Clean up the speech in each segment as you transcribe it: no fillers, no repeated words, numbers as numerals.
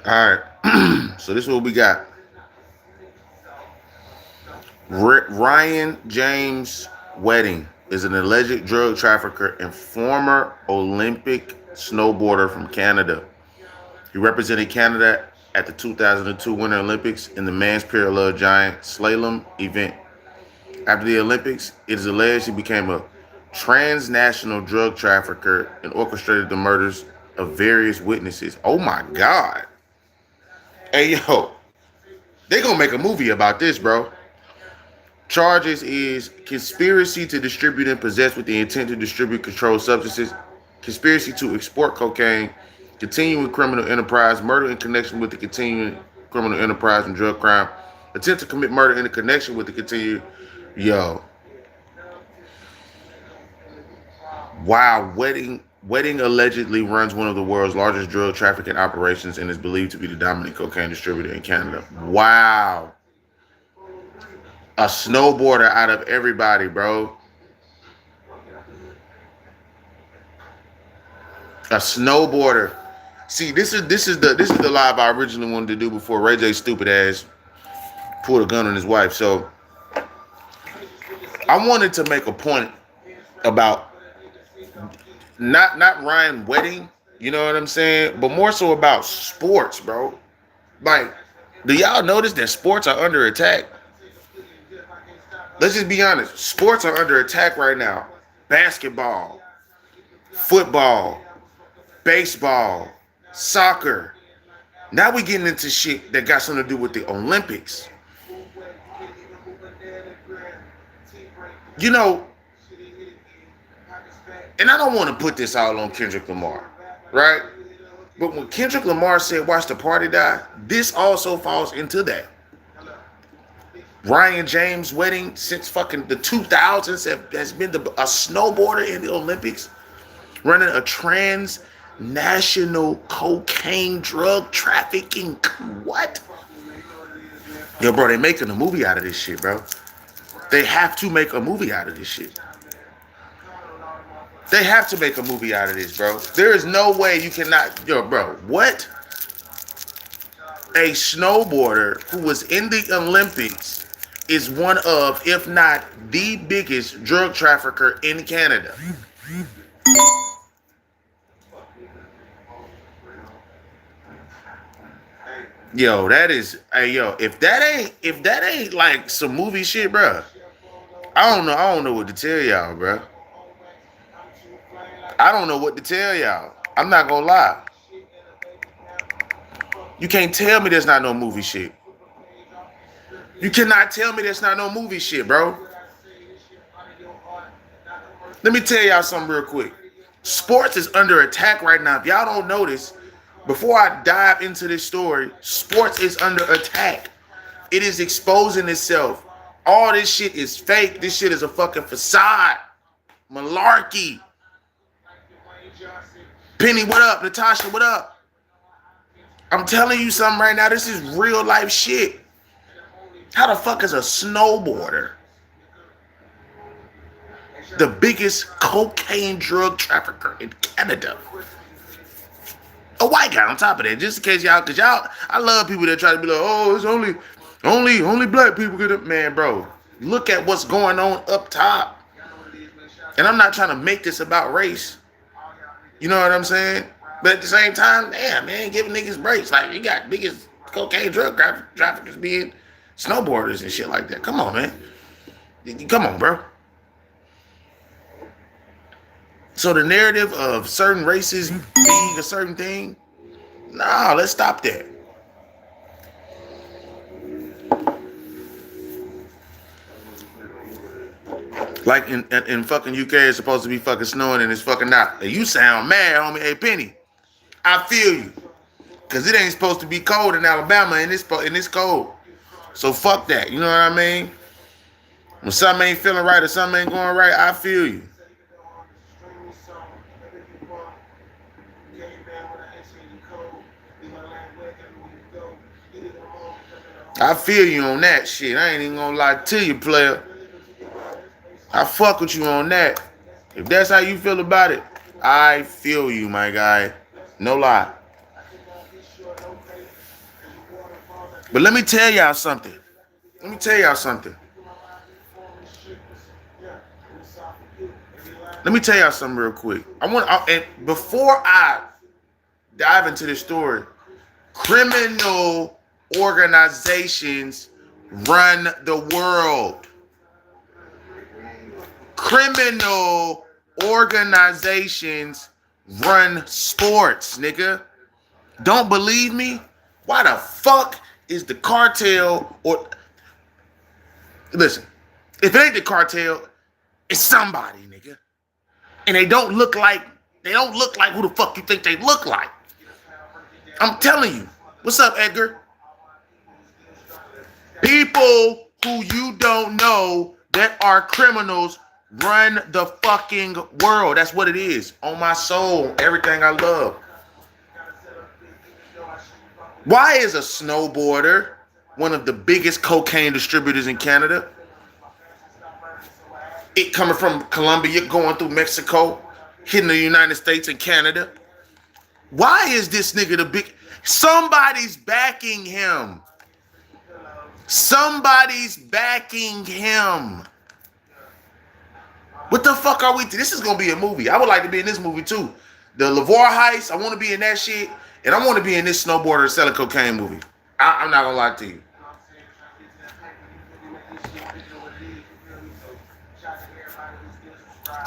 All right. So this is what we got. Ryan James Wedding is an alleged drug trafficker and former Olympic snowboarder from Canada. He represented Canada at the 2002 Winter Olympics in the men's parallel giant slalom event. After the Olympics, it is alleged he became a transnational drug trafficker and orchestrated the murders of various witnesses. Oh my God. Hey, yo, they gonna make a movie about this, bro. Charges is conspiracy to distribute and possess with the intent to distribute controlled substances, conspiracy to export cocaine, continuing criminal enterprise, murder in connection with the continuing criminal enterprise and drug crime, attempt to commit murder in connection with the continued. Yo, wow, Wedding allegedly runs one of the world's largest drug trafficking operations and is believed to be the dominant cocaine distributor in Canada. Wow. A snowboarder out of everybody, bro. A snowboarder. See, this is the live I originally wanted to do before Ray J stupid ass pulled a gun on his wife. So I wanted to make a point about not Ryan Wedding, you know what I'm saying, but more so about sports, bro. Like, do y'all notice that sports are under attack? Let's just be honest. Sports are under attack right now. Basketball, football, baseball, soccer. Now we getting into shit that got something to do with the Olympics. You know, and I don't want to put this all on Kendrick Lamar, right? But when Kendrick Lamar said, "Watch the party die," this also falls into that. Ryan James Wedding since fucking the 2000s has been a snowboarder in the Olympics, running a transnational cocaine drug trafficking. What? Yo, bro, they making a movie out of this shit, bro. They have to make a movie out of this shit. They have to make a movie out of this, bro. There is no way you cannot. Yo, bro, what? A snowboarder who was in the Olympics is one of, if not the biggest drug trafficker in Canada. Yo, that is, hey, yo, if that ain't like some movie shit, bro, I don't know what to tell y'all, bro. I don't know what to tell y'all. I'm not gonna lie. You can't tell me there's not no movie shit. You cannot tell me there's not no movie shit, bro. Let me tell y'all something real quick. Sports is under attack right now. If y'all don't notice, before I dive into this story, sports is under attack. It is exposing itself. All this shit is fake. This shit is a fucking facade. Malarkey. Penny, what up? Natasha, what up? I'm telling you something right now. This is real life shit. How the fuck is a snowboarder the biggest cocaine drug trafficker in Canada? A white guy on top of that, just in case y'all, cause y'all, I love people that try to be like, oh, it's only black people get up, man, bro. Look at what's going on up top. And I'm not trying to make this about race. You know what I'm saying? But at the same time, damn, man, giving niggas breaks. Like, you got biggest cocaine drug traffickers being snowboarders and shit like that. Come on, man. Come on, bro. So the narrative of certain races being a certain thing, nah, let's stop that. Like in fucking UK, it's supposed to be fucking snowing and it's fucking not. Hey, you sound mad, homie. Hey, Penny, I feel you. Because it ain't supposed to be cold in Alabama and it's cold. So fuck that. You know what I mean? When something ain't feeling right or something ain't going right, I feel you. I feel you on that shit. I ain't even gonna lie to you, player. I fuck with you on that. If that's how you feel about it, I feel you, my guy. No lie. But let me tell y'all something. Let me tell y'all something. Let me tell y'all something real quick. And before I dive into this story, criminal organizations run the world. Criminal organizations run sports, nigga. Don't believe me? Why the fuck is the cartel or listen, if it ain't the cartel, it's somebody, nigga. And they don't look like who the fuck you think they look like. I'm telling you. What's up, Edgar? People who you don't know that are criminals run the fucking world. That's what it is. On my soul, everything I love. Why is a snowboarder one of the biggest cocaine distributors in Canada? It coming from Colombia, going through Mexico, hitting the United States and Canada. Why is this nigga the big? Somebody's backing him. Somebody's backing him. What the fuck are we? This is gonna be a movie. I would like to be in this movie too. The LaVar heist. I want to be in that shit. And I want to be in this snowboarder selling cocaine movie. I'm not gonna lie to you.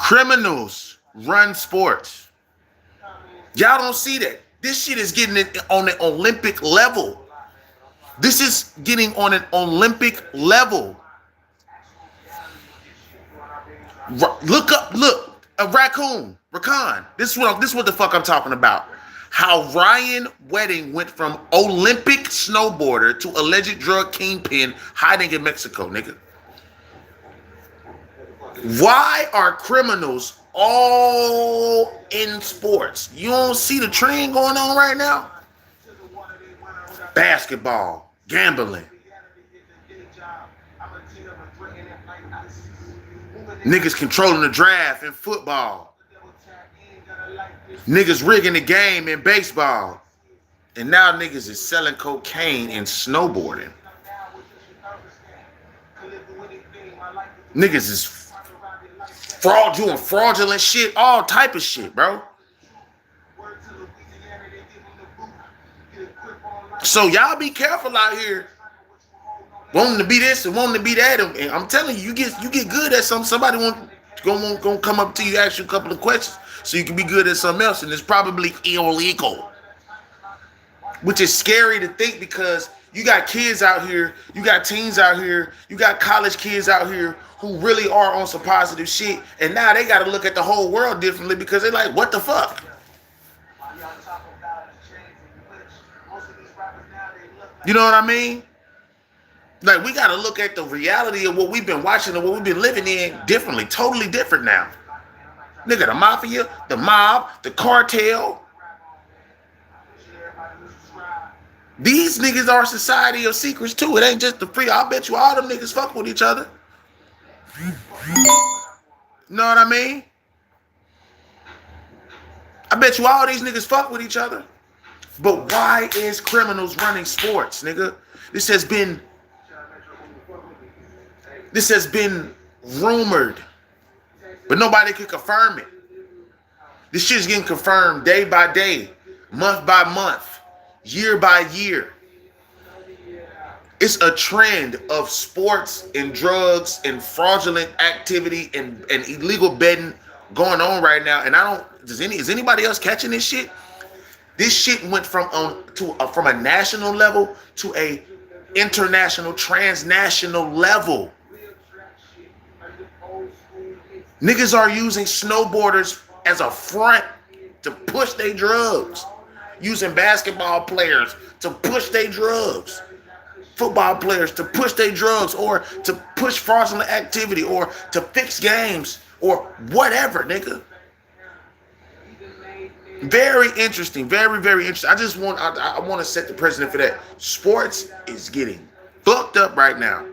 Criminals run sports. Y'all don't see that. This shit is getting it on an Olympic level. This is getting on an Olympic level. Look, a raccoon. This is what the fuck I'm talking about. How Ryan Wedding went from Olympic snowboarder to alleged drug kingpin hiding in Mexico, nigga. Why are criminals all in sports? You don't see the trend going on right now? Basketball, gambling. Niggas controlling the draft in football. Niggas rigging the game in baseball. And now niggas is selling cocaine and snowboarding. Niggas is doing fraudulent shit, all type of shit, bro. So y'all be careful out here. Wanting to be this and wanting to be that. And I'm telling you, you get good at something. Somebody gonna come up to you, ask you a couple of questions so you can be good at something else, and it's probably illegal. Which is scary to think, because you got kids out here, you got teens out here, you got college kids out here who really are on some positive shit, and now they got to look at the whole world differently because they're like, what the fuck? You know what I mean? Like, we got to look at the reality of what we've been watching and what we've been living in differently, totally different now. Nigga, the mafia, the mob, the cartel. These niggas are a society of secrets too. It ain't just the free. I bet you all them niggas fuck with each other. Know what I mean? I bet you all these niggas fuck with each other. But why is criminals running sports, nigga? This has been rumored, but nobody can confirm it. This shit's getting confirmed day by day, month by month, year by year. It's a trend of sports and drugs and fraudulent activity and illegal betting going on right now. And is anybody else catching this shit? This shit went from a national level to a international, transnational level. Niggas are using snowboarders as a front to push their drugs. Using basketball players to push their drugs. Football players to push their drugs, or to push fraudulent activity, or to fix games, or whatever, nigga. Very interesting. Very, very interesting. I want to set the precedent for that. Sports is getting fucked up right now.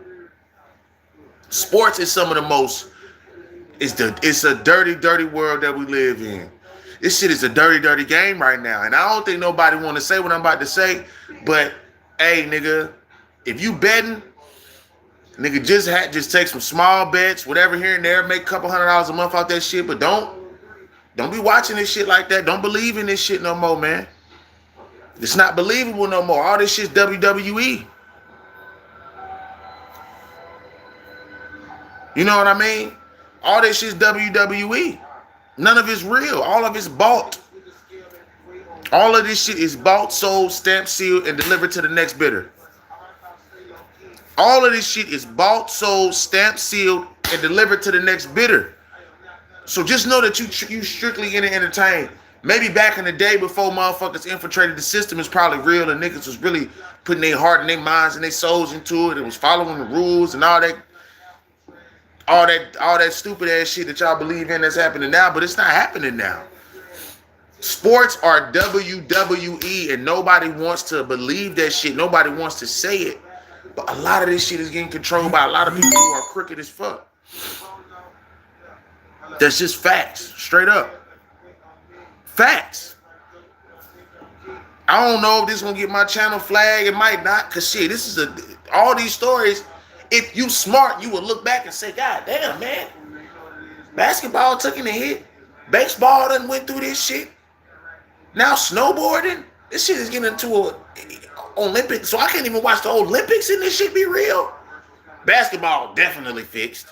Sports is some of the most. It's a dirty, dirty world that we live in. This shit is a dirty, dirty game right now. And I don't think nobody want to say what I'm about to say. But, hey, nigga, if you betting, nigga, just take some small bets, whatever here and there, make a couple $100 a month off that shit. But don't be watching this shit like that. Don't believe in this shit no more, man. It's not believable no more. All this shit's WWE. You know what I mean? All this shit's WWE. None of it's real. All of it's bought. All of this shit is bought, sold, stamped, sealed, and delivered to the next bidder. All of this shit is bought, sold, stamped, sealed, and delivered to the next bidder. So just know that you strictly in and entertain. Maybe back in the day before motherfuckers infiltrated the system, is probably real and niggas was really putting their heart and their minds and their souls into it. It was following the rules and all that stupid ass shit that y'all believe in that's happening now, but it's not happening now. Sports are WWE, and nobody wants to believe that shit. Nobody wants to say it. But a lot of this shit is getting controlled by a lot of people who are crooked as fuck. That's just facts. Straight up. Facts. I don't know if this is gonna get my channel flagged. It might not, cause shit, this is all these stories. If you smart, you would look back and say, God damn, man. Basketball took in a hit. Baseball done went through this shit. Now snowboarding. This shit is getting into a Olympic. So I can't even watch the Olympics and this shit be real. Basketball definitely fixed.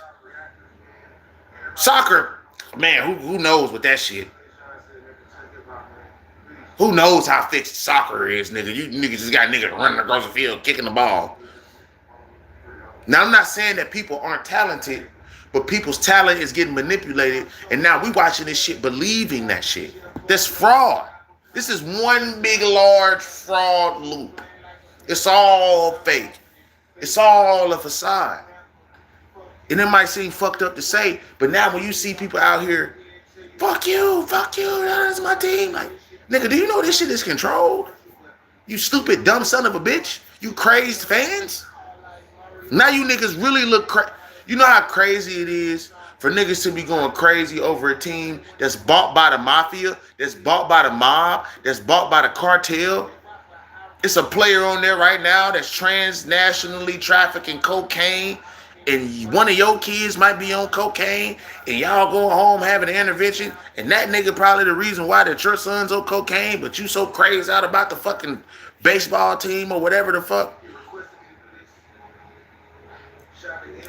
Soccer, man, who knows what that shit. Who knows how fixed soccer is, nigga. You niggas just got niggas running across the field, kicking the ball. Now, I'm not saying that people aren't talented, but people's talent is getting manipulated, and now we watching this shit believing that shit. That's fraud. This is one big, large fraud loop. It's all fake. It's all a facade. And it might seem fucked up to say, but now when you see people out here, fuck you, that's my team. Like, nigga, do you know this shit is controlled? You stupid, dumb son of a bitch. You crazed fans. Now you niggas really look crazy. You know how crazy it is for niggas to be going crazy over a team that's bought by the mafia, that's bought by the mob, that's bought by the cartel. It's a player on there right now that's transnationally trafficking cocaine, and one of your kids might be on cocaine, and y'all going home having an intervention, and that nigga probably the reason why that your son's on cocaine, but you so crazed out about the fucking baseball team or whatever the fuck.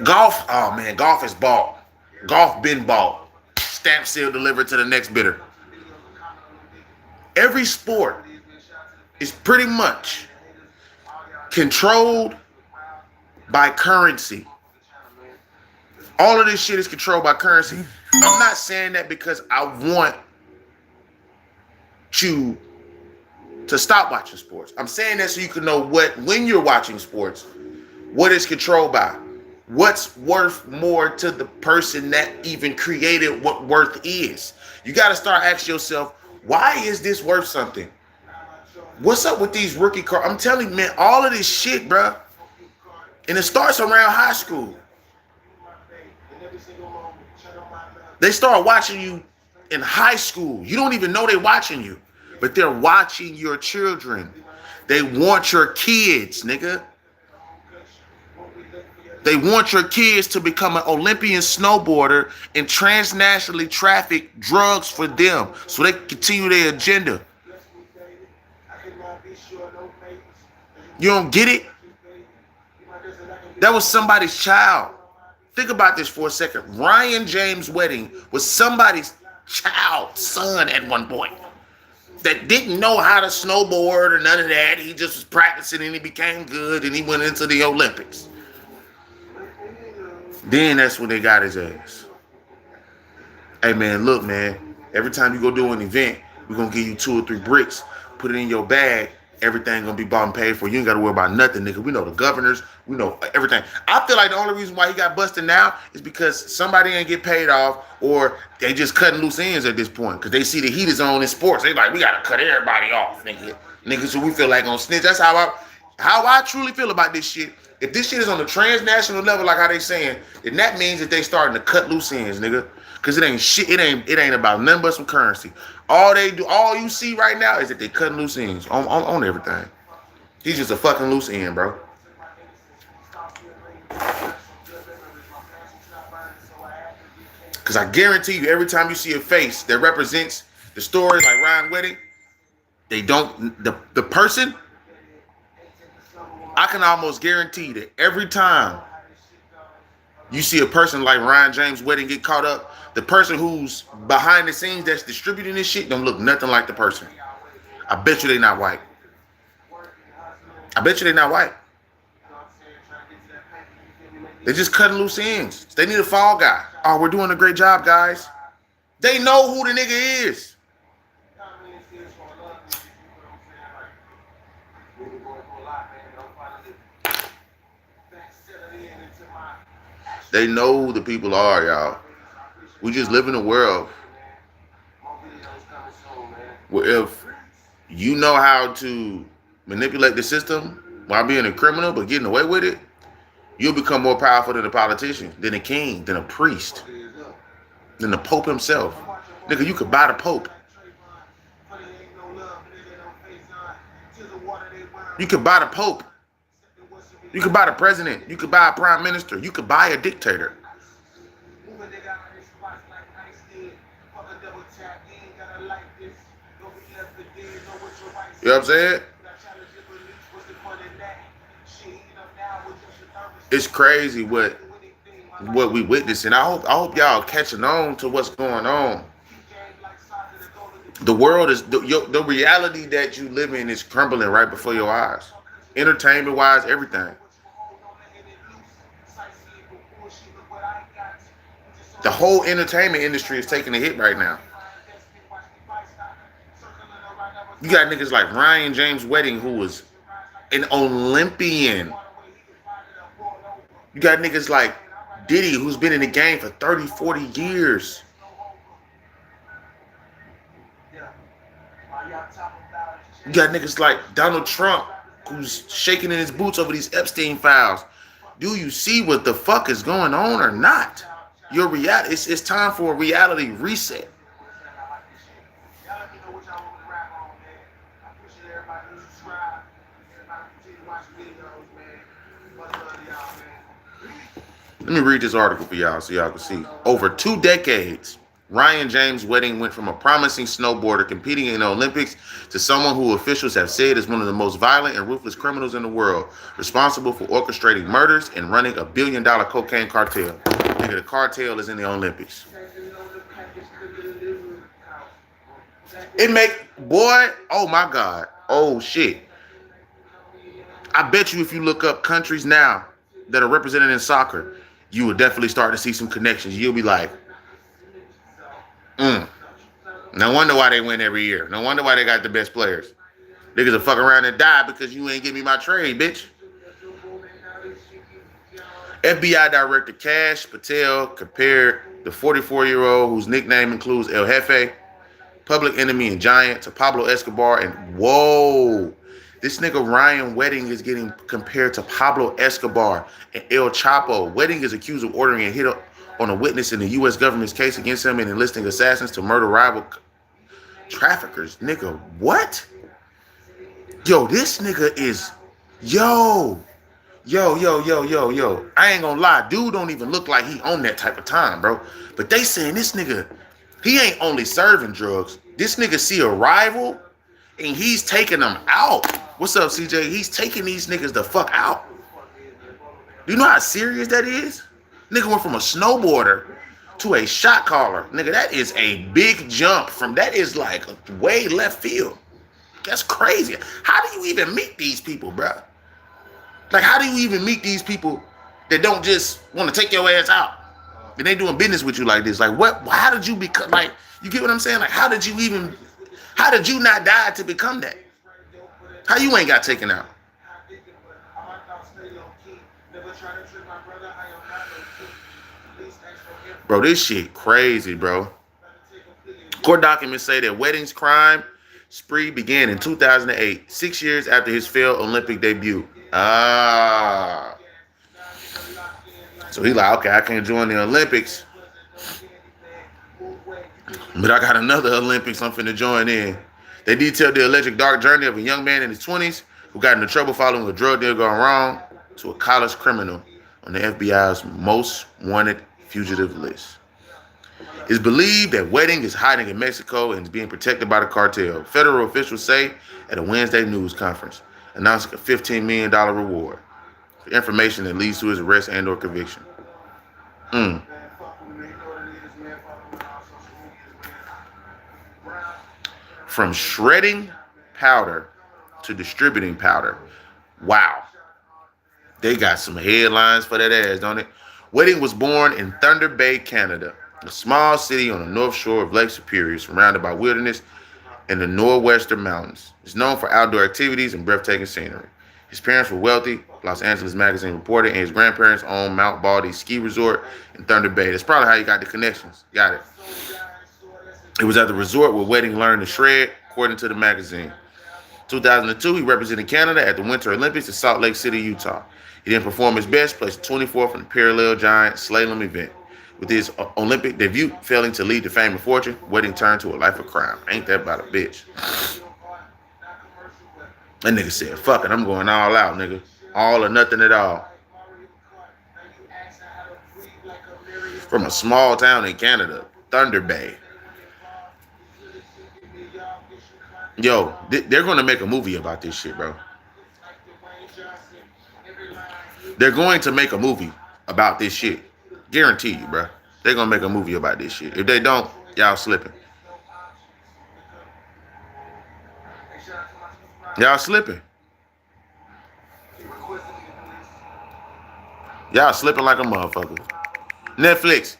Golf, oh man, golf is bought. Golf been bought. Stamp, seal, delivered to the next bidder. Every sport is pretty much controlled by currency. All of this shit is controlled by currency. I'm not saying that because I want you to stop watching sports. I'm saying that so you can know when you're watching sports, what is controlled by. What's worth more to the person that even created what worth is. You got to start asking yourself, why is this worth something? What's up with these rookie cards? I'm telling you, man, all of this shit, bro. And it starts around high school. They start watching you in high school. You don't even know they're watching you, but they're watching your children. They want your kids, nigga. They want your kids to become an Olympian snowboarder and transnationally traffic drugs for them so they can continue their agenda. You don't get it? That was somebody's child. Think about this for a second. Ryan James' wedding was somebody's child, son at one point that didn't know how to snowboard or none of that. He just was practicing and he became good and he went into the Olympics. Then that's when they got his ass. Hey, man, look, man. Every time you go do an event, we're going to give you 2 or 3 bricks. Put it in your bag. Everything going to be bought and paid for. You ain't got to worry about nothing, nigga. We know the governors. We know everything. I feel like the only reason why he got busted now is because somebody ain't get paid off or they just cutting loose ends at this point because they see the heat is on in sports. They like, we got to cut everybody off, nigga. Niggas who we feel like on snitch. That's how I truly feel about this shit. If this shit is on the transnational level, like how they saying, then that means that they starting to cut loose ends, nigga. Cause it ain't shit. It ain't about nothing but some currency. All they do, all you see right now is that they cutting loose ends on everything. He's just a fucking loose end, bro. Cause I guarantee you, every time you see a face that represents the story, like Ryan Wedding, they don't the person. I can almost guarantee that every time you see a person like Ryan James Wedding get caught up, the person who's behind the scenes that's distributing this shit don't look nothing like the person. I bet you they not white. I bet you they not white. They're just cutting loose ends. They need a fall guy. Oh, we're doing a great job, guys. They know who the nigga is. They know who the people are, y'all. We just live in a world where if you know how to manipulate the system while being a criminal but getting away with it, you'll become more powerful than a politician, than a king, than a priest, than the Pope himself. Nigga, you could buy the Pope. You could buy the Pope. You could buy the president. You could buy a prime minister. You could buy a dictator. You know what I'm saying? It's crazy what we witnessing. I hope y'all catching on to what's going on. The world is the reality that you live in is crumbling right before your eyes. Entertainment wise, everything. The whole entertainment industry is taking a hit right now. You got niggas like Ryan James Wedding, who was an Olympian. You got niggas like Diddy, who's been in the game for 30, 40 years. You got niggas like Donald Trump, who's shaking in his boots over these Epstein files. Do you see what the fuck is going on or not? Your reality, it's time for a reality reset. Let me read this article for y'all so y'all can see. Over 2 decades, Ryan James Wedding went from a promising snowboarder competing in the Olympics to someone who officials have said is one of the most violent and ruthless criminals in the world, responsible for orchestrating murders and running $1 billion cocaine cartel. Nigga, the cartel is in the Olympics. Oh my God. Oh shit. I bet you if you look up countries now that are represented in soccer, you will definitely start to see some connections. You'll be like, no wonder why they win every year. No wonder why they got the best players. Niggas will fuck around and die because you ain't give me my trade, bitch. FBI Director Kash Patel compared the 44-year-old, whose nickname includes El Jefe, Public Enemy and Giant, to Pablo Escobar. And whoa, this nigga Ryan Wedding is getting compared to Pablo Escobar and El Chapo. Wedding is accused of ordering a hit on a witness in the U.S. government's case against him and enlisting assassins to murder rival traffickers. Nigga, what? Yo, this nigga is... Yo. I ain't gonna lie. Dude don't even look like he on that type of time, bro. But they saying this nigga, he ain't only serving drugs. This nigga see a rival and he's taking them out. What's up, CJ? He's taking these niggas the fuck out. Do you know how serious that is? Nigga went from a snowboarder to a shot caller. Nigga, that is a big jump that is like way left field. That's crazy. How do you even meet these people, bro? Like, how do you even meet these people that don't just want to take your ass out? And they doing business with you like this. Like, what? How did you become, like, you get what I'm saying? Like, how did you not die to become that? How you ain't got taken out? Bro, this shit crazy, bro. Court documents say that Wedding's crime spree began in 2008, 6 years after his failed Olympic debut. So he like, okay, I can't join the Olympics. But I got another Olympics I'm finna join in. They detailed the alleged dark journey of a young man in his 20s who got into trouble following a drug deal gone wrong to a college criminal on the FBI's most wanted fugitive list. It's believed that Wedding is hiding in Mexico and is being protected by the cartel. Federal officials say at a Wednesday news conference, announcing a $15 million reward for information that leads to his arrest and or conviction. From shredding powder to distributing powder. Wow. They got some headlines for that ass, don't it? Wedding was born in Thunder Bay, Canada, a small city on the north shore of Lake Superior, surrounded by wilderness and the northwestern mountains. It's known for outdoor activities and breathtaking scenery. His parents were wealthy, Los Angeles Magazine reported, and his grandparents owned Mount Baldy Ski Resort in Thunder Bay. That's probably how you got the connections. Got it. It was at the resort where Wedding learned to shred, according to the magazine. 2002, he represented Canada at the Winter Olympics in Salt Lake City, Utah. He didn't perform his best, placed 24th in the parallel giant slalom event. With his Olympic debut failing to lead to fame and fortune, Wedding turned to a life of crime. Ain't that about a bitch? That nigga said, fuck it, I'm going all out, nigga. All or nothing at all. From a small town in Canada, Thunder Bay. Yo, they're going to make a movie about this shit, bro. They're going to make a movie about this shit. Guarantee you, bro. They're going to make a movie about this shit. If they don't, y'all slipping. Y'all slipping. Y'all slipping like a motherfucker. Netflix,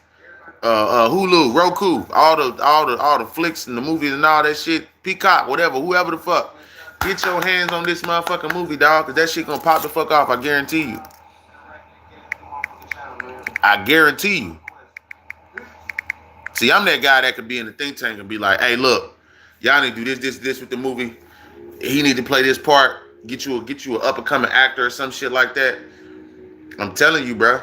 Hulu, Roku, all the flicks and the movies and all that shit. Peacock, whatever, whoever the fuck. Get your hands on this motherfucking movie, dog, because that shit gonna pop the fuck off. I guarantee you. I guarantee you. See, I'm that guy that could be in the think tank and be like, hey, look, y'all need to do this with the movie. He need to play this part. Get you an up and coming actor or some shit like that. I'm telling you, bro.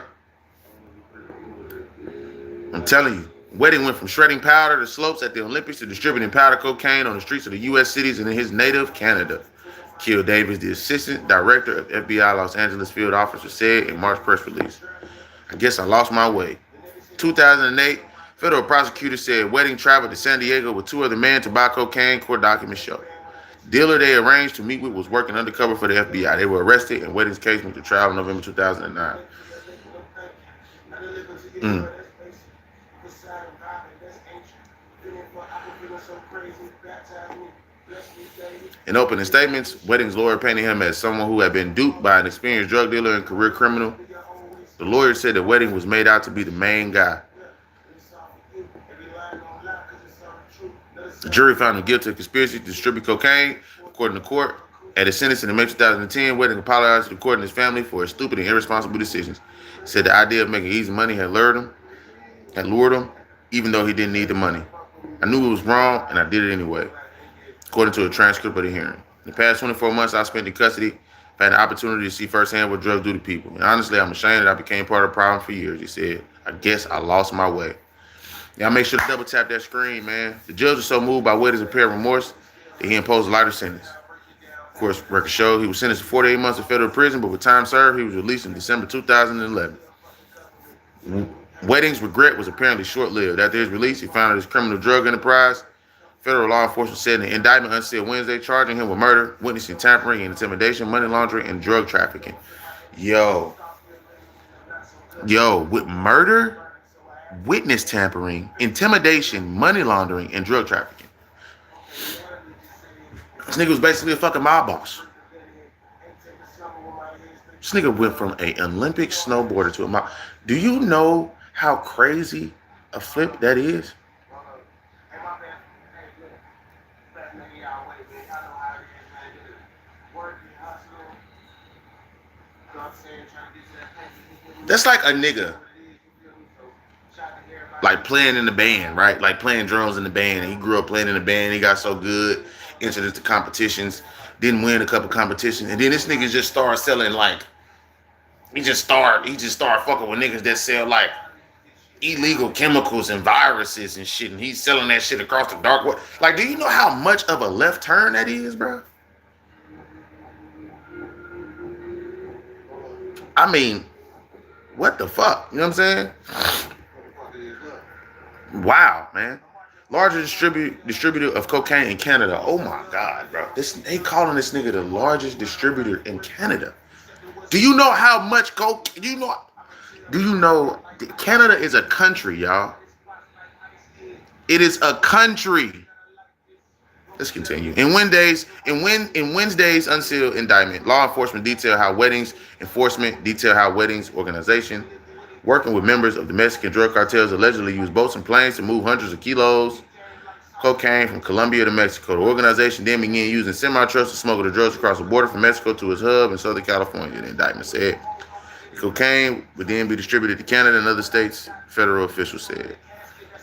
I'm telling you. Wedding went from shredding powder to slopes at the Olympics to distributing powder cocaine on the streets of the U.S. cities and in his native Canada. Kill Davis, the assistant director of FBI Los Angeles field officer, said in March press release. I guess I lost my way. 2008, federal prosecutors said Wedding traveled to San Diego with two other men to buy cocaine, court documents show. Dealer they arranged to meet with was working undercover for the FBI. They were arrested and Wedding's case went to trial in November 2009. In opening statements, Wedding's lawyer painted him as someone who had been duped by an experienced drug dealer and career criminal. The lawyer said that Wedding was made out to be the main guy. The jury found him guilty of conspiracy to distribute cocaine, according to court. At his sentencing in May 2010, Wedding apologized to the court and his family for his stupid and irresponsible decisions. He said the idea of making easy money had lured him, even though he didn't need the money. I knew it was wrong, and I did it anyway, according to a transcript of the hearing. In the past 24 months I spent in custody, I've had the opportunity to see firsthand what drugs do to people. And honestly, I'm ashamed that I became part of the problem for years, he said. I guess I lost my way. Y'all make sure to double tap that screen, man. The judge was so moved by Wedding's apparent remorse that he imposed a lighter sentence. Of course, records show he was sentenced to 48 months of federal prison, but with time served, he was released in December 2011. Wedding's regret was apparently short-lived. After his release, he founded his criminal drug enterprise. Federal law enforcement said in an indictment unsealed Wednesday, charging him with murder, witnessing tampering and intimidation, money laundering, and drug trafficking. Yo, with murder, witness tampering, intimidation, money laundering, and drug trafficking. This nigga was basically a fucking mob boss. This nigga went from an Olympic snowboarder to a mob. Do you know how crazy a flip that is? That's like a nigga like playing in the band, right? Like playing drums in the band. He grew up playing in the band. He got so good, entered into competitions, didn't win a couple competitions, and then this nigga just started selling like he just started fucking with niggas that sell like illegal chemicals and viruses and shit, and he's selling that shit across the dark web. Like, do you know how much of a left turn that is, bro? I mean, what the fuck? You know what I'm saying? Wow, man. Largest distributor of cocaine in Canada. Oh my God, bro. They calling this nigga the largest distributor in Canada. Do you know how much coke? Do you know Canada is a country, y'all? It is a country. Let's continue. In Wednesday's unsealed indictment, law enforcement detailed how weddings organization working with members of the Mexican drug cartels allegedly used boats and planes to move hundreds of kilos cocaine from Colombia to Mexico. The organization then began using semi-trucks to smuggle the drugs across the border from Mexico to its hub in Southern California. The indictment said the cocaine would then be distributed to Canada and other states, federal officials said.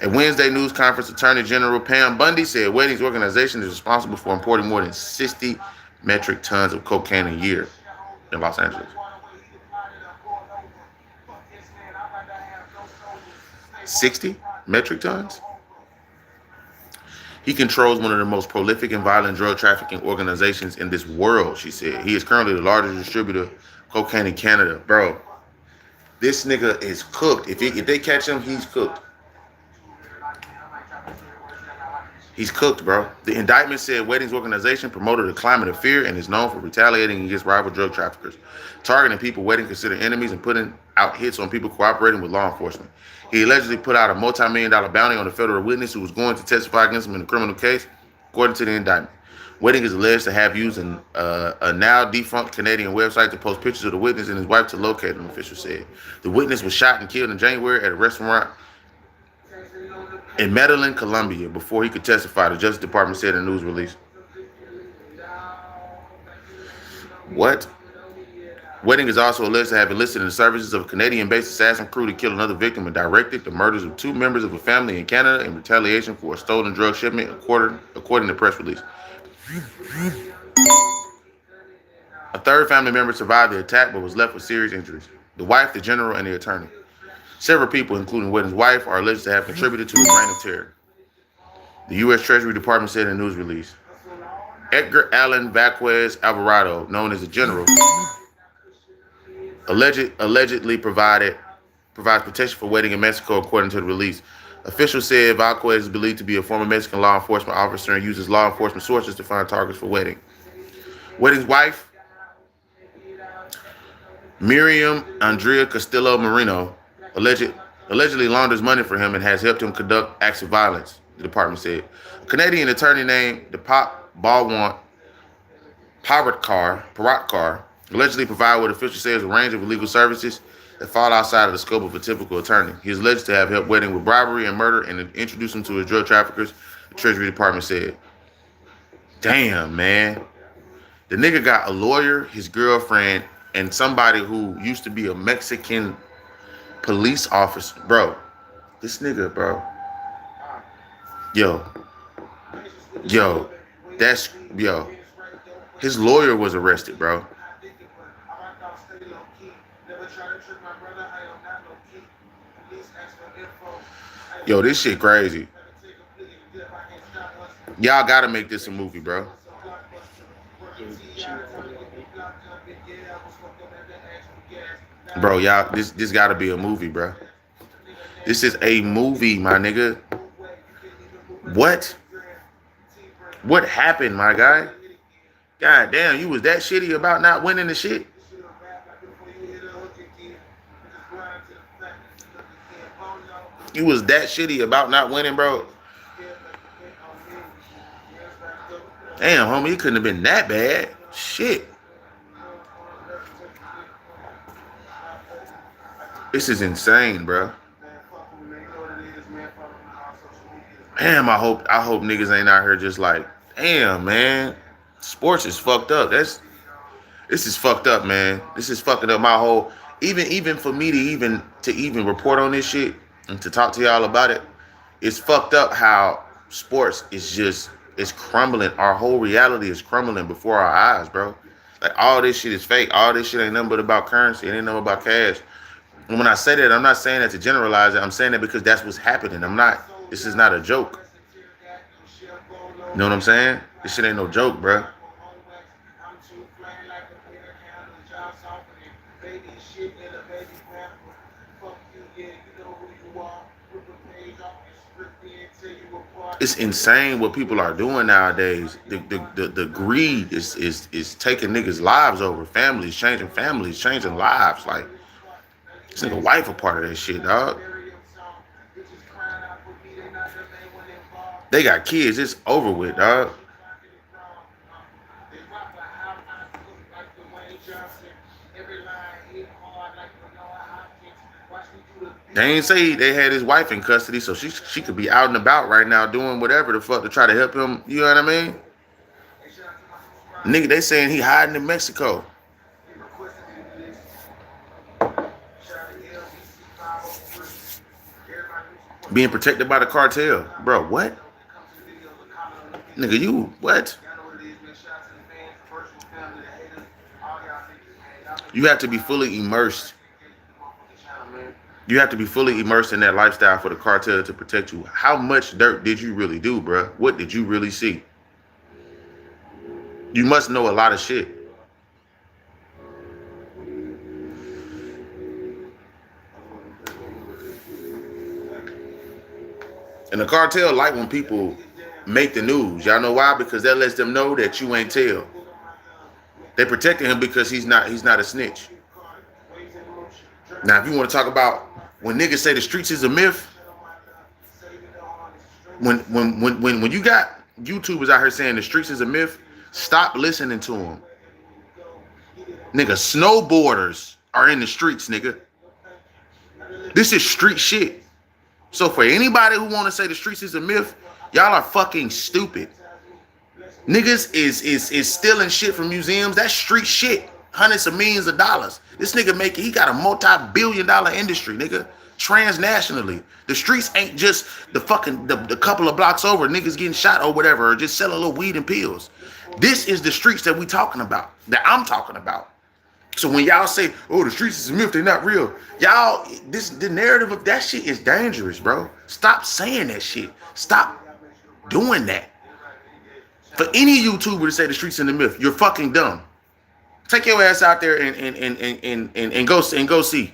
At Wednesday news conference, Attorney General Pam Bundy said Weddings Organization is responsible for importing more than 60 metric tons of cocaine a year in Los Angeles. 60 metric tons? He controls one of the most prolific and violent drug trafficking organizations in this world, she said. He is currently the largest distributor of cocaine in Canada. Bro, this nigga is cooked. If they catch him, he's cooked. He's cooked, bro. The indictment said Weddings Organization promoted a climate of fear and is known for retaliating against rival drug traffickers, targeting people Wedding consider enemies and putting out hits on people cooperating with law enforcement. He allegedly put out a multi-million-dollar bounty on a federal witness who was going to testify against him in a criminal case, according to the indictment. Wedding is alleged to have used a now-defunct Canadian website to post pictures of the witness and his wife to locate him, officials said. The witness was shot and killed in January at a restaurant in Medellin, Colombia, before he could testify, the Justice Department said in a news release. What? Wedding is also alleged to have enlisted in the services of a Canadian-based assassin crew to kill another victim and directed the murders of 2 members of a family in Canada in retaliation for a stolen drug shipment, according to press release. A third family member survived the attack but was left with serious injuries. The wife, the general, and the attorney. Several people, including Wedding's wife, are alleged to have contributed to his reign of terror. The U.S. Treasury Department said in a news release. Edgar Allan Vasquez Alvarado, known as the General, allegedly provides protection for Wedding in Mexico, according to the release. Officials said Vasquez is believed to be a former Mexican law enforcement officer and uses law enforcement sources to find targets for Wedding. Wedding's wife, Miriam Andrea Castillo Moreno, allegedly launders money for him and has helped him conduct acts of violence, the department said. A Canadian attorney named Deepak Balwant Paratkar allegedly provided what officials say is a range of illegal services that fall outside of the scope of a typical attorney. He is alleged to have helped Wedding with bribery and murder and introduced him to his drug traffickers, the Treasury Department said. Damn, man. The nigga got a lawyer, his girlfriend, and somebody who used to be a Mexican police officer. Bro, this nigga, bro. Yo. His lawyer was arrested, bro. Yo, this shit crazy. Y'all gotta make this a movie, bro. Bro, y'all, this gotta be a movie, bro. This is a movie, my nigga. What? What happened, my guy? God damn, you was that shitty about not winning the shit? You was that shitty about not winning, bro? Damn, homie, it couldn't have been that bad. Shit. This is insane, bro. Damn, I hope niggas ain't out here just like, damn, man. Sports is fucked up. This is fucked up, man. This is fucking up my whole, even for me to even report on this shit and to talk to y'all about it. It's fucked up how sports is crumbling. Our whole reality is crumbling before our eyes, bro. Like, all this shit is fake. All this shit ain't nothing but about currency. It ain't nothing about cash. And when I say that, I'm not saying that to generalize it. I'm saying that because that's what's happening. This is not a joke. You know what I'm saying? This shit ain't no joke, bruh. It's insane what people are doing nowadays. The greed is taking niggas' lives over. Families, changing lives. Like, this nigga wife a part of that shit, dog. They got kids. It's over with, dog. They ain't say they had his wife in custody, so she could be out and about right now doing whatever the fuck to try to help him. You know what I mean? Nigga, they saying he hiding in Mexico. Being protected by the cartel. Bro, what? Nigga, you, what? You have to be fully immersed. You have to be fully immersed in that lifestyle for the cartel to protect you. How much dirt did you really do, bro? What did you really see? You must know a lot of shit. And the cartel like when people make the news. Y'all know why? Because that lets them know that you ain't tell. They protecting him because he's not a snitch. Now, if you want to talk about when niggas say the streets is a myth, when you got YouTubers out here saying the streets is a myth, stop listening to them. Nigga, snowboarders are in the streets, nigga. This is street shit. So for anybody who want to say the streets is a myth, y'all are fucking stupid. Niggas is stealing shit from museums. That's street shit. Hundreds of millions of dollars. This nigga he got a multi-billion-dollar industry, nigga. Transnationally. The streets ain't just the couple of blocks over, niggas getting shot or whatever, or just selling a little weed and pills. This is the streets that we talking about, that I'm talking about. So when y'all say, oh, the streets is a myth, they're not real. Y'all, the narrative of that shit is dangerous, bro. Stop saying that shit. Stop doing that. For any YouTuber to say the streets is a myth, you're fucking dumb. Take your ass out there and go see.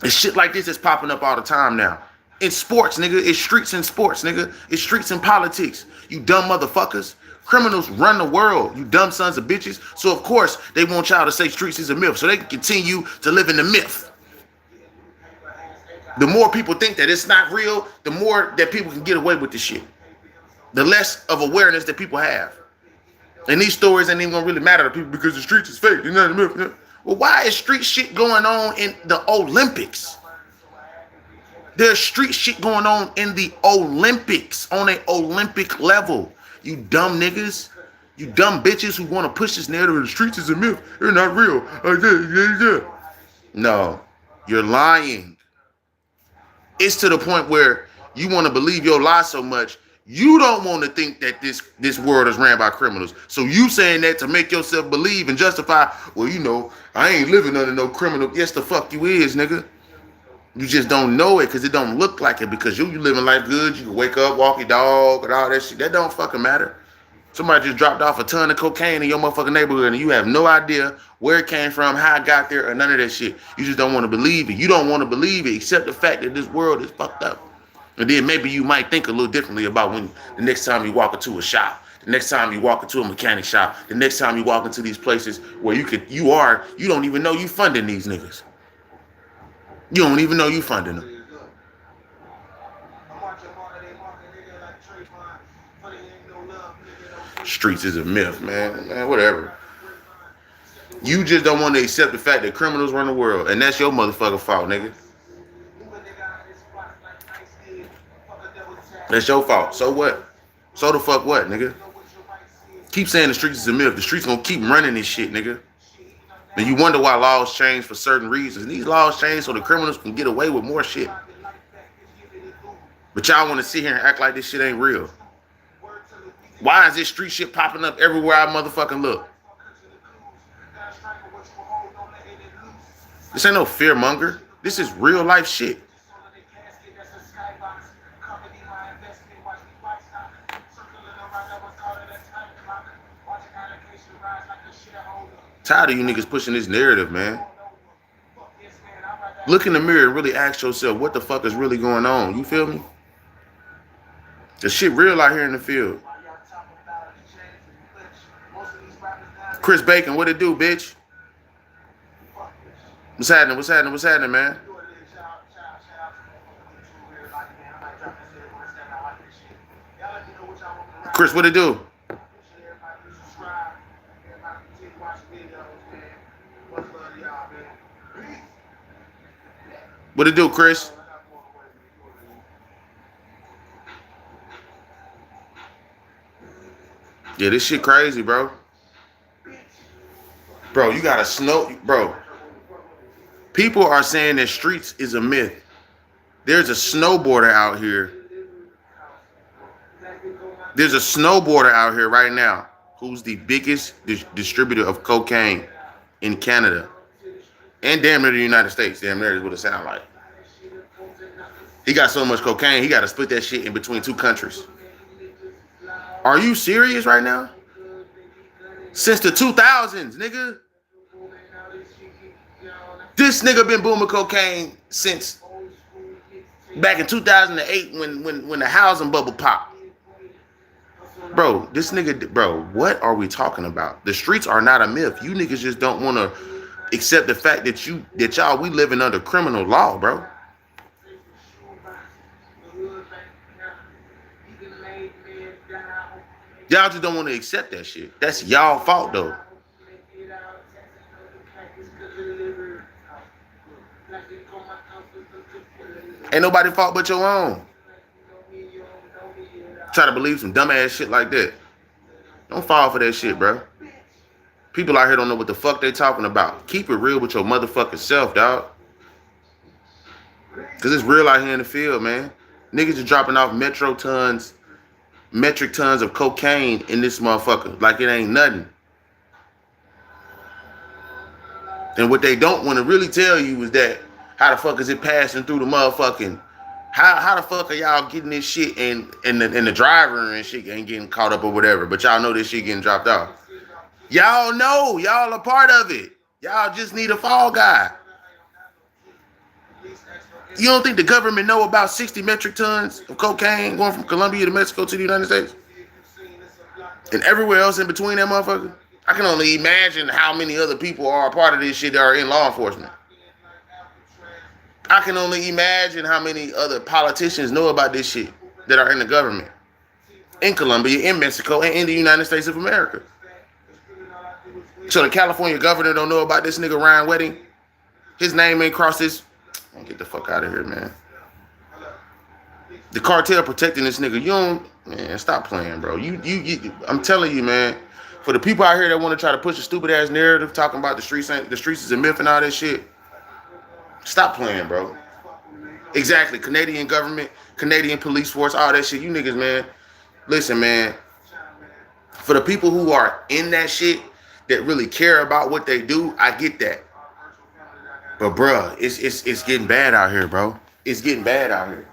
It's shit like this that's popping up all the time now. In sports, nigga. It's streets in sports, nigga. It's streets in politics. You dumb motherfuckers. Criminals run the world, you dumb sons of bitches. So of course they want y'all to say streets is a myth, so they can continue to live in the myth. The more people think that it's not real, the more that people can get away with this shit. The less of awareness that people have. And these stories ain't even gonna really matter to people because the streets is fake. It's not a myth. Well, why is street shit going on in the Olympics? There's street shit going on in the Olympics, on an Olympic level. You dumb niggas, you dumb bitches who want to push this narrative of the streets is a myth. They're not real. No, you're lying. It's to the point where you want to believe your lie so much, you don't want to think that this world is ran by criminals. So you saying that to make yourself believe and justify, well, you know, I ain't living under no criminal. Yes, the fuck you is, nigga. You just don't know it because it don't look like it, because you living life good. You can wake up, walk your dog, and all that shit. That don't fucking matter. Somebody just dropped off a ton of cocaine in your motherfucking neighborhood and you have no idea where it came from, how it got there, or none of that shit. You just don't want to believe it. You don't want to believe it, except the fact that this world is fucked up. And then maybe you might think a little differently about when the next time you walk into a shop, the next time you walk into a mechanic shop, the next time you walk into these places where you don't even know you funding these niggas. You don't even know you funding them. Streets is a myth, man. Man, whatever. You just don't want to accept the fact that criminals run the world, and that's your motherfucking fault, nigga. That's your fault. So what? So the fuck what, nigga? Keep saying the streets is a myth. The streets gonna keep running this shit, nigga. And you wonder why laws change for certain reasons. And these laws change so the criminals can get away with more shit. But y'all want to sit here and act like this shit ain't real. Why is this street shit popping up everywhere I motherfucking look? This ain't no fear monger. This is real life shit. Tired of you niggas pushing this narrative, man. Look in the mirror and really ask yourself what the fuck is really going on. You feel me? The shit real out here in the field. Chris Bacon, what it do, bitch? What's happening? What's happening? What's happening, man? Chris, what it do? What it do, Chris? Yeah, this shit crazy, bro. Bro, you got to bro. People are saying that streets is a myth. There's a snowboarder out here. There's a snowboarder out here right now who's the biggest distributor of cocaine in Canada. And damn near the United States. Damn near is what it sounds like. He got so much cocaine, he got to split that shit in between two countries. Are you serious right now? Since the 2000s, nigga. This nigga been booming cocaine since back in 2008 when the housing bubble popped. Bro, this nigga, bro, what are we talking about? The streets are not a myth. You niggas just don't want to accept the fact that y'all we living under criminal law, bro. Y'all just don't want to accept that shit. That's y'all fault though. Ain't nobody fault but your own. Try to believe some dumbass shit like that. Don't fall for that shit, bro. People out here don't know what the fuck they talking about. Keep it real with your motherfucking self, dog. Cause it's real out here in the field, man. Niggas are dropping off metric tons of cocaine in this motherfucker like it ain't nothing. And what they don't want to really tell you is that how the fuck is it passing through the motherfucking? How the fuck are y'all getting this shit and the driver and shit ain't getting caught up or whatever? But y'all know this shit getting dropped off. Y'all know. Y'all a part of it. Y'all just need a fall guy. You don't think the government know about 60 metric tons of cocaine going from Colombia to Mexico to the United States? And everywhere else in between that motherfucker? I can only imagine how many other people are a part of this shit that are in law enforcement. I can only imagine how many other politicians know about this shit that are in the government. In Colombia, in Mexico, and in the United States of America. So the California governor don't know about this nigga Ryan Wedding? His name ain't crossed this. Get the fuck out of here, man. The cartel protecting this nigga. You don't, man, stop playing, bro. I'm telling you, man. For the people out here that want to try to push a stupid ass narrative talking about the streets is a myth and all that shit. Stop playing, bro. Exactly. Canadian government, Canadian police force, all that shit. You niggas, man. Listen, man. For the people who are in that shit that really care about what they do, I get that. But bruh, it's getting bad out here, bro. It's getting bad out here.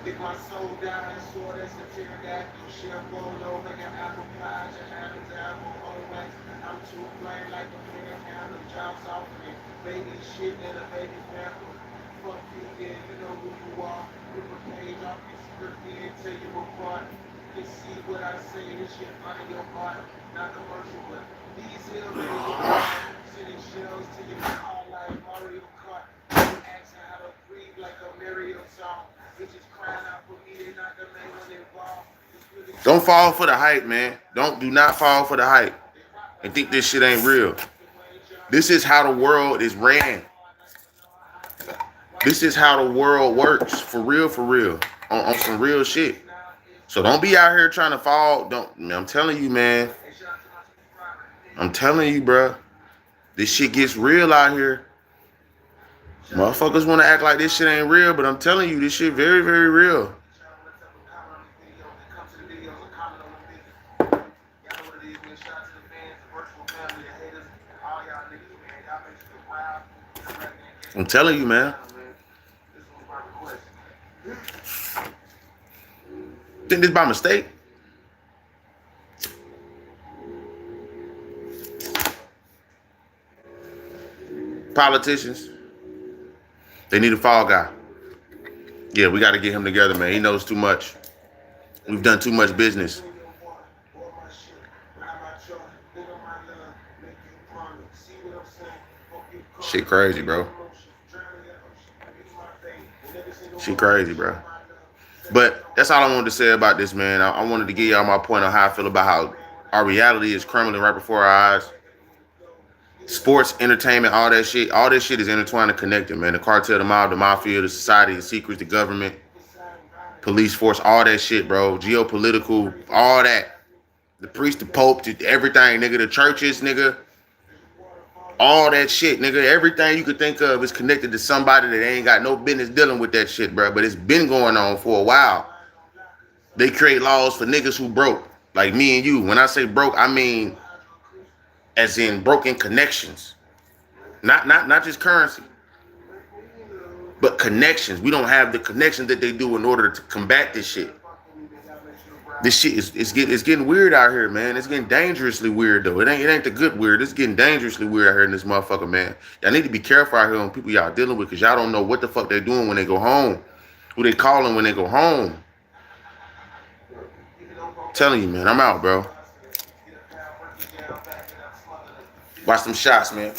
Pick my soul down and sword as a tear that you share bolo, make an apple pie, your hand is apple always. I'm too plain like a man, hand the jobs off me. Baby shit and a baby family. Fuck you, yeah, you know who you are. Rip a page off your script and tell you apart. You see what I say, this shit under your heart. Not commercial, but these hills are your sending shells to your car like Mario Kart. You ask how to breathe like a Mario song. Don't fall for the hype, man. Do not fall for the hype and think this shit ain't real. This is how the world is ran. This is how the world works, for real, on some real shit. So don't be out here trying to fall. I'm telling you, man. I'm telling you, bro. This shit gets real out here. Motherfuckers want to act like this shit ain't real, but I'm telling you, this shit very, very real. I'm telling you, man. Think this by mistake? Politicians, they need a fall guy. Yeah, we got to get him together, man. He knows too much. We've done too much business. Shit crazy, bro. Shit crazy, bro. But that's all I wanted to say about this, man. I wanted to give y'all my point on how I feel about how our reality is crumbling right before our eyes. Sports, entertainment, all that shit is intertwined and connected, man. The cartel, the mob, the mafia, the society, the secrets, the government, police force, all that shit, bro. Geopolitical, all that. The priest, the pope, everything, nigga. The churches, nigga. All that shit, nigga. Everything you could think of is connected to somebody that ain't got no business dealing with that shit, bro. But it's been going on for a while. They create laws for niggas who broke, like me and you. When I say broke, I mean as in broken connections. Not just currency, but connections. We don't have the connections that they do in order to combat this shit. This shit is getting weird out here, man. It's getting dangerously weird, though. It ain't the good weird. It's getting dangerously weird out here in this motherfucker, man. Y'all need to be careful out here on people y'all dealing with, because y'all don't know what the fuck they doing when they go home. Who they calling when they go home. I'm telling you, man. I'm out, bro. Watch them shots, man.